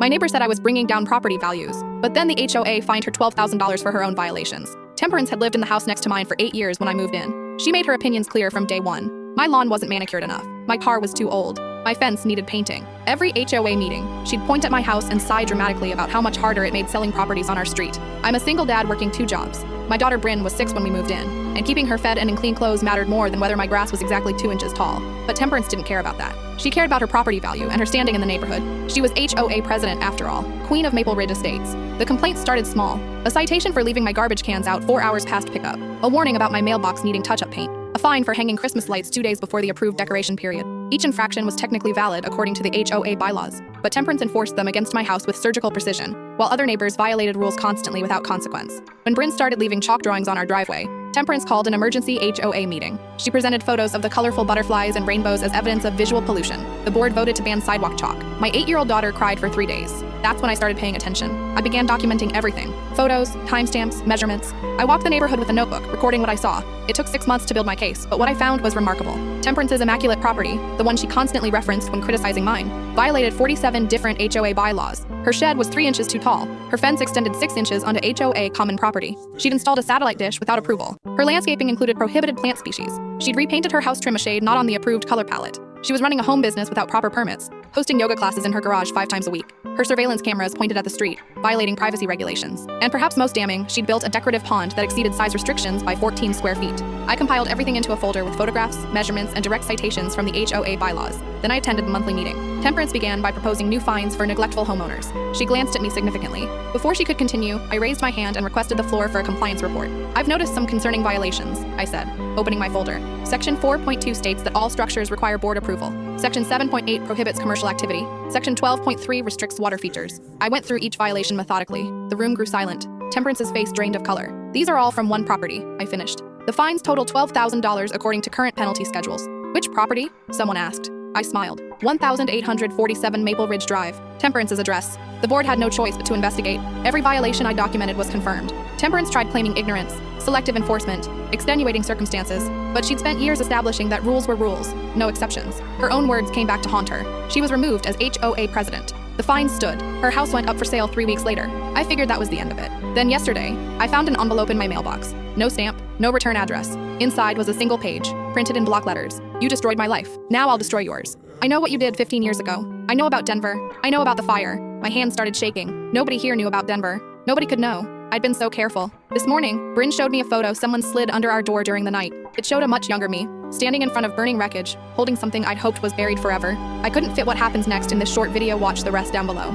My neighbor said I was bringing down property values, but then the HOA fined her $12,000 for her own violations. Temperance had lived in the house next to mine for 8 years when I moved in. She made her opinions clear from day one. My lawn wasn't manicured enough. My car was too old. My fence needed painting. Every HOA meeting, she'd point at my house and sigh dramatically about how much harder it made selling properties on our street. I'm a single dad working 2 jobs. My daughter Bryn was 6 when we moved in, and keeping her fed and in clean clothes mattered more than whether my grass was exactly 2 inches tall. But Temperance didn't care about that. She cared about her property value and her standing in the neighborhood. She was HOA president after all, queen of Maple Ridge Estates. The complaints started small. A citation for leaving my garbage cans out 4 hours past pickup. A warning about my mailbox needing touch-up paint. A fine for hanging Christmas lights 2 days before the approved decoration period. Each infraction was technically valid according to the HOA bylaws, but Temperance enforced them against my house with surgical precision, while other neighbors violated rules constantly without consequence. When Bryn started leaving chalk drawings on our driveway, Temperance called an emergency HOA meeting. She presented photos of the colorful butterflies and rainbows as evidence of visual pollution. The board voted to ban sidewalk chalk. My 8-year-old daughter cried for 3 days. That's when I started paying attention. I began documenting everything. Photos, timestamps, measurements. I walked the neighborhood with a notebook, recording what I saw. It took 6 months to build my case, but what I found was remarkable. Temperance's immaculate property, the one she constantly referenced when criticizing mine, violated 47 different HOA bylaws. Her shed was 3 inches too tall. Her fence extended 6 inches onto HOA common property. She'd installed a satellite dish without approval. Her landscaping included prohibited plant species. She'd repainted her house trim a shade not on the approved color palette. She was running a home business without proper permits, hosting yoga classes in her garage 5 times a week. Her surveillance cameras pointed at the street, violating privacy regulations. And perhaps most damning, she'd built a decorative pond that exceeded size restrictions by 14 square feet. I compiled everything into a folder with photographs, measurements, and direct citations from the HOA bylaws. Then I attended the monthly meeting. Temperance began by proposing new fines for neglectful homeowners. She glanced at me significantly. Before she could continue, I raised my hand and requested the floor for a compliance report. I've noticed some concerning violations, I said, opening my folder. Section 4.2 states that all structures require board approval. Section 7.8 prohibits commercial activity. Section 12.3 restricts water features. I went through each violation methodically. The room grew silent. Temperance's face drained of color. These are all from one property, I finished. The fines total $12,000 according to current penalty schedules. Which property? Someone asked. I smiled. 1,847 Maple Ridge Drive, Temperance's address. The board had no choice but to investigate. Every violation I documented was confirmed. Temperance tried claiming ignorance, selective enforcement, extenuating circumstances, but she'd spent years establishing that rules were rules, no exceptions. Her own words came back to haunt her. She was removed as HOA president. The fine stood. Her house went up for sale 3 weeks later. I figured that was the end of it. Then yesterday, I found an envelope in my mailbox. No stamp, no return address. Inside was a single page, printed in block letters. You destroyed my life. Now I'll destroy yours. I know what you did 15 years ago. I know about Denver. I know about the fire. My hands started shaking. Nobody here knew about Denver. Nobody could know. I'd been so careful. This morning, Bryn showed me a photo someone slid under our door during the night. It showed a much younger me, standing in front of burning wreckage, holding something I'd hoped was buried forever. I couldn't fit what happens next in this short video. Watch the rest down below.